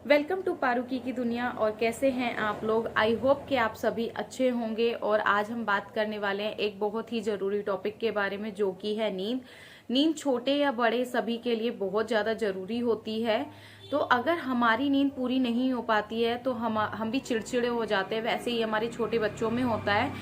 Welcome to पारुकी की दुनिया। और कैसे हैं आप लोग? आई होप कि आप सभी अच्छे होंगे। और आज हम बात करने वाले हैं एक बहुत ही ज़रूरी टॉपिक के बारे में, जो कि है नींद। नींद छोटे या बड़े सभी के लिए बहुत ज़्यादा ज़रूरी होती है। तो अगर हमारी नींद पूरी नहीं हो पाती है तो हम भी चिड़चिड़े हो जाते हैं। वैसे ही हमारे छोटे बच्चों में होता है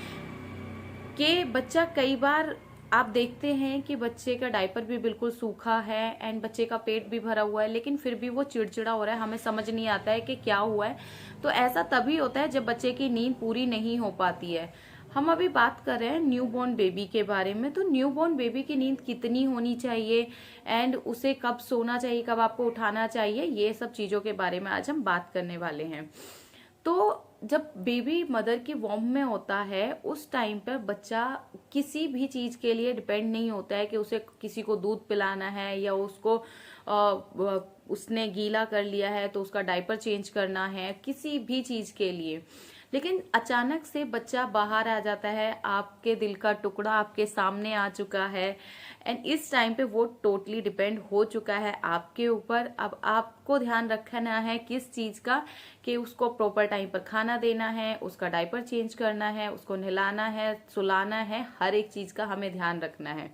कि बच्चा कई बार आप देखते हैं कि बच्चे का डायपर भी बिल्कुल सूखा है एंड बच्चे का पेट भी भरा हुआ है, लेकिन फिर भी वो चिड़चिड़ा हो रहा है। हमें समझ नहीं आता है कि क्या हुआ है। तो ऐसा तभी होता है जब बच्चे की नींद पूरी नहीं हो पाती है। हम अभी बात कर रहे हैं न्यूबॉर्न बेबी के बारे में। तो न्यूबॉर्न बेबी की नींद कितनी होनी चाहिए एंड उसे कब सोना चाहिए, कब आपको उठाना चाहिए, ये सब चीज़ों के बारे में आज हम बात करने वाले हैं। तो जब बेबी मदर की वॉर्म में होता है उस टाइम पर बच्चा किसी भी चीज के लिए डिपेंड नहीं होता है कि उसे किसी को दूध पिलाना है या उसको उसने गीला कर लिया है तो उसका डायपर चेंज करना है, किसी भी चीज के लिए। लेकिन अचानक से बच्चा बाहर आ जाता है, आपके दिल का टुकड़ा आपके सामने आ चुका है एंड इस टाइम पे वो टोटली डिपेंड हो चुका है आपके ऊपर। अब आपको ध्यान रखना है किस चीज का, कि उसको प्रॉपर टाइम पर खाना देना है, उसका डायपर चेंज करना है, उसको नहलाना है, सुलाना है, हर एक चीज का हमें ध्यान रखना है।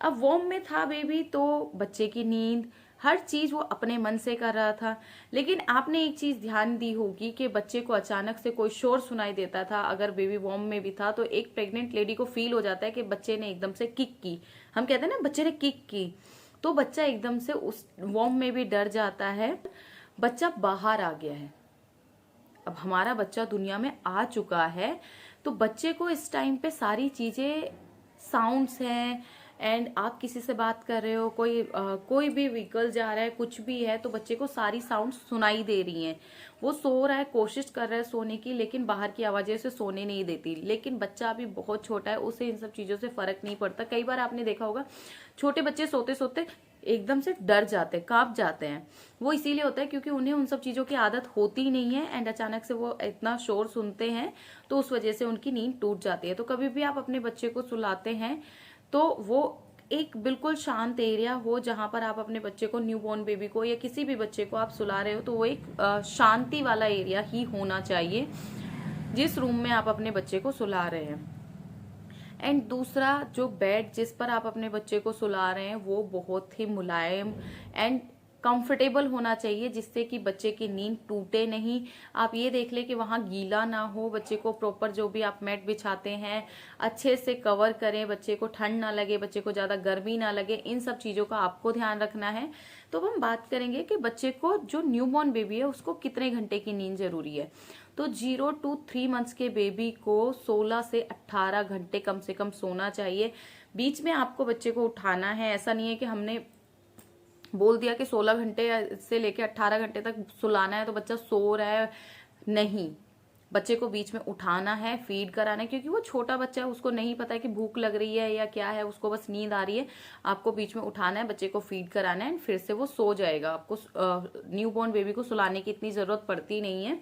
अब वॉर्म में था बेबी तो बच्चे की नींद हर चीज वो अपने मन से कर रहा था। लेकिन आपने एक चीज ध्यान दी होगी कि बच्चे को अचानक से कोई शोर सुनाई देता था। अगर बेबी वॉर्म में भी था तो एक प्रेग्नेंट लेडी को फील हो जाता है कि बच्चे ने एकदम से किक की। हम कहते हैं ना बच्चे ने किक की, तो बच्चा एकदम से उस वॉर्म में भी डर जाता है। बच्चा बाहर आ गया है, अब हमारा बच्चा दुनिया में आ चुका है। तो बच्चे को इस टाइम पे सारी चीजें, साउंड्स हैं एंड आप किसी से बात कर रहे हो, कोई भी व्हीकल जा रहा है, कुछ भी है, तो बच्चे को सारी साउंड सुनाई दे रही हैं। वो सो रहा है, कोशिश कर रहा है सोने की, लेकिन बाहर की आवाजें उसे सोने नहीं देती। लेकिन बच्चा अभी बहुत छोटा है, उसे इन सब चीजों से फर्क नहीं पड़ता। कई बार आपने देखा होगा छोटे बच्चे सोते सोते एकदम से डर जाते हैं, कांप जाते हैं। वो इसीलिए होता है क्योंकि उन्हें उन सब चीजों की आदत होती नहीं है एंड अचानक से वो इतना शोर सुनते हैं तो उस वजह से उनकी नींद टूट जाती है। तो कभी भी आप अपने बच्चे को सुलाते हैं तो वो एक बिल्कुल शांत एरिया हो, जहां पर आप अपने बच्चे को, न्यूबॉर्न बेबी को या किसी भी बच्चे को आप सुला रहे हो, तो वो एक शांति वाला एरिया ही होना चाहिए जिस रूम में आप अपने बच्चे को सुला रहे हैं। एंड दूसरा, जो बेड जिस पर आप अपने बच्चे को सुला रहे हैं वो बहुत ही मुलायम एंड कंफर्टेबल होना चाहिए, जिससे कि बच्चे की नींद टूटे नहीं। आप ये देख ले कि वहां गीला ना हो। बच्चे को प्रॉपर जो भी आप मैट बिछाते हैं अच्छे से कवर करें, बच्चे को ठंड ना लगे, बच्चे को ज्यादा गर्मी ना लगे, इन सब चीजों का आपको ध्यान रखना है। तो हम बात करेंगे कि बच्चे को, जो न्यूबॉर्न बेबी है, उसको कितने घंटे की नींद जरूरी है। तो 0 to 3 मंथ्स के बेबी को 16 से 18 घंटे कम से कम सोना चाहिए। बीच में आपको बच्चे को उठाना है। ऐसा नहीं है कि हमने बोल दिया कि 16 घंटे से लेके 18 घंटे तक सुलाना है तो बच्चा सो रहा है। नहीं, बच्चे को बीच में उठाना है, फीड कराना है, क्योंकि वो छोटा बच्चा है, उसको नहीं पता है कि भूख लग रही है या क्या है, उसको बस नींद आ रही है। आपको बीच में उठाना है, बच्चे को फीड कराना है, फिर से वो सो जाएगा। आपको न्यूबॉर्न बेबी को सुलाने की इतनी जरूरत पड़ती नहीं है।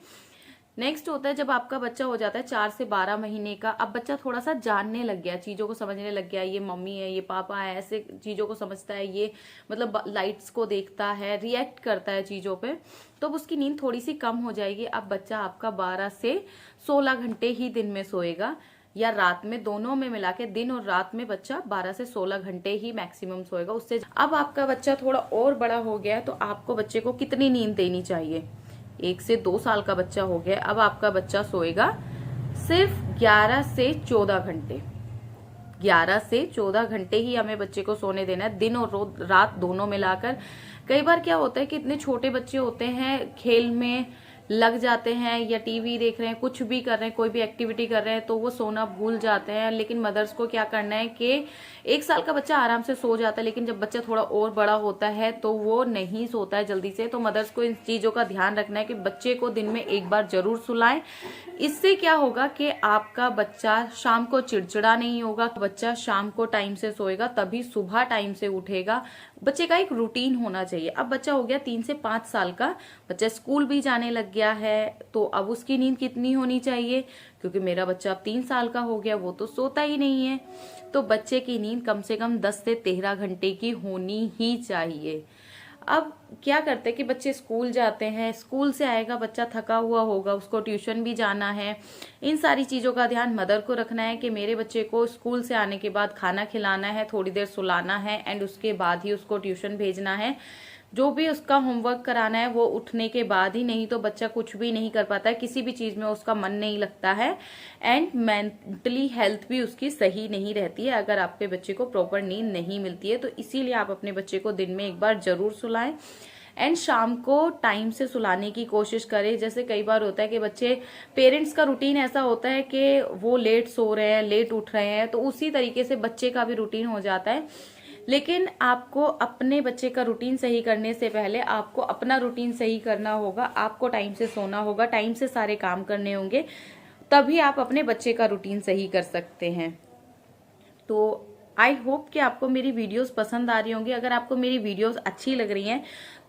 नेक्स्ट होता है जब आपका बच्चा हो जाता है 4 से 12 महीने का। अब बच्चा थोड़ा सा जानने लग गया, चीजों को समझने लग गया, ये मम्मी है, ये पापा है, ऐसे चीजों को समझता है, ये मतलब लाइट्स को देखता है, रिएक्ट करता है चीजों पे। तो अब उसकी नींद थोड़ी सी कम हो जाएगी। अब बच्चा आपका 12 से 16 घंटे ही दिन में सोएगा, या रात में, दोनों में मिला के दिन और रात में बच्चा 12 से 16 घंटे ही मैक्सिमम सोएगा। उससे अब आपका बच्चा थोड़ा और बड़ा हो गया है तो आपको बच्चे को कितनी नींद देनी चाहिए। 1 से 2 साल का बच्चा हो गया, अब आपका बच्चा सोएगा सिर्फ 11 से 14 घंटे। 11 से 14 घंटे ही हमें बच्चे को सोने देना है, दिन और रात दोनों मिलाकर। कई बार क्या होता है कि इतने छोटे बच्चे होते हैं, खेल में लग जाते हैं या टीवी देख रहे हैं, कुछ भी कर रहे हैं, कोई भी एक्टिविटी कर रहे हैं, तो वो सोना भूल जाते हैं। लेकिन मदर्स को क्या करना है कि 1 साल का बच्चा आराम से सो जाता है, लेकिन जब बच्चा थोड़ा और बड़ा होता है तो वो नहीं सोता है जल्दी से। तो मदर्स को इन चीजों का ध्यान रखना है कि बच्चे को दिन में एक बार जरूर सुलाएं। इससे क्या होगा कि आपका बच्चा शाम को चिड़चिड़ा नहीं होगा, बच्चा शाम को टाइम से सोएगा, तभी सुबह टाइम से उठेगा। बच्चे का एक रूटीन होना चाहिए। अब बच्चा हो गया 3 से 5 साल का, बच्चा स्कूल भी जाने लग गया है, तो अब उसकी नींद कितनी होनी चाहिए, क्योंकि मेरा बच्चा अब 3 साल का हो गया, वो तो सोता ही नहीं है। तो बच्चे की नींद कम से कम 10 से 13 घंटे की होनी ही चाहिए। अब क्या करते हैं कि बच्चे स्कूल जाते हैं, स्कूल से आएगा बच्चा थका हुआ होगा, उसको ट्यूशन भी जाना है। इन सारी चीज़ों का ध्यान मदर को रखना है कि मेरे बच्चे को स्कूल से आने के बाद खाना खिलाना है, थोड़ी देर सुलाना है एंड उसके बाद ही उसको ट्यूशन भेजना है। जो भी उसका होमवर्क कराना है वो उठने के बाद ही, नहीं तो बच्चा कुछ भी नहीं कर पाता है, किसी भी चीज में उसका मन नहीं लगता है एंड मेंटली हेल्थ भी उसकी सही नहीं रहती है अगर आपके बच्चे को प्रॉपर नींद नहीं मिलती है। तो इसीलिए आप अपने बच्चे को दिन में एक बार जरूर सुलाएं एंड शाम को टाइम से सुलाने की कोशिश करें। जैसे कई बार होता है कि बच्चे, पेरेंट्स का रूटीन ऐसा होता है कि वो लेट सो रहे हैं, लेट उठ रहे हैं, तो उसी तरीके से बच्चे का भी रूटीन हो जाता है। लेकिन आपको अपने बच्चे का रूटीन सही करने से पहले आपको अपना रूटीन सही करना होगा। आपको टाइम से सोना होगा, टाइम से सारे काम करने होंगे, तभी आप अपने बच्चे का रूटीन सही कर सकते हैं। तो आई होप कि आपको मेरी वीडियोस पसंद आ रही होंगी। अगर आपको मेरी वीडियोस अच्छी लग रही हैं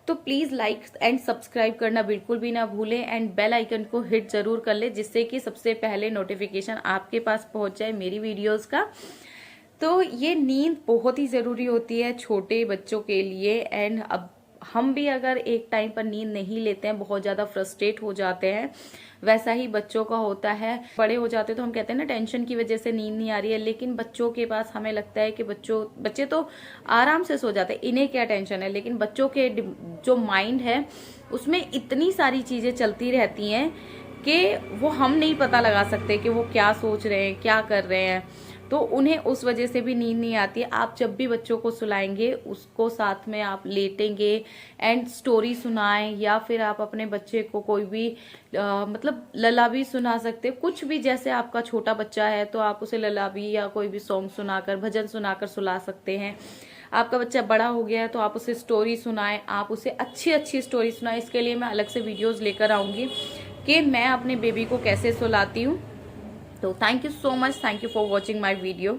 तो प्लीज लाइक एंड सब्सक्राइब करना बिल्कुल भी ना भूलें एंड बेल आइकन को हिट जरूर कर ले, जिससे कि सबसे पहले नोटिफिकेशन आपके पास पहुंच जाए मेरी वीडियोस का। तो ये नींद बहुत ही ज़रूरी होती है छोटे बच्चों के लिए एंड अब हम भी अगर एक टाइम पर नींद नहीं लेते हैं, बहुत ज़्यादा फ्रस्ट्रेट हो जाते हैं, वैसा ही बच्चों का होता है। बड़े हो जाते तो हम कहते हैं ना टेंशन की वजह से नींद नहीं आ रही है, लेकिन बच्चों के पास हमें लगता है कि बच्चे तो आराम से सो जाते हैं, इन्हें क्या टेंशन है। लेकिन बच्चों के जो माइंड है उसमें इतनी सारी चीज़ें चलती रहती हैं कि वो हम नहीं पता लगा सकते कि वो क्या सोच रहे हैं, क्या कर रहे हैं, तो उन्हें उस वजह से भी नींद नहीं आती है। आप जब भी बच्चों को सुलाएंगे उसको साथ में आप लेटेंगे एंड स्टोरी सुनाएं, या फिर आप अपने बच्चे को कोई भी मतलब ललावी सुना सकते हैं, कुछ भी। जैसे आपका छोटा बच्चा है तो आप उसे ललावी या कोई भी सॉन्ग सुनाकर, भजन सुनाकर सुला सकते हैं। आपका बच्चा बड़ा हो गया है तो आप उसे स्टोरी सुनाएं, आप उसे अच्छी अच्छी स्टोरी सुनाएं। इसके लिए मैं अलग से वीडियोज लेकर आऊंगी कि मैं अपने बेबी को कैसे सुलाती हूँ। So thank you so much. Thank you for watching my video.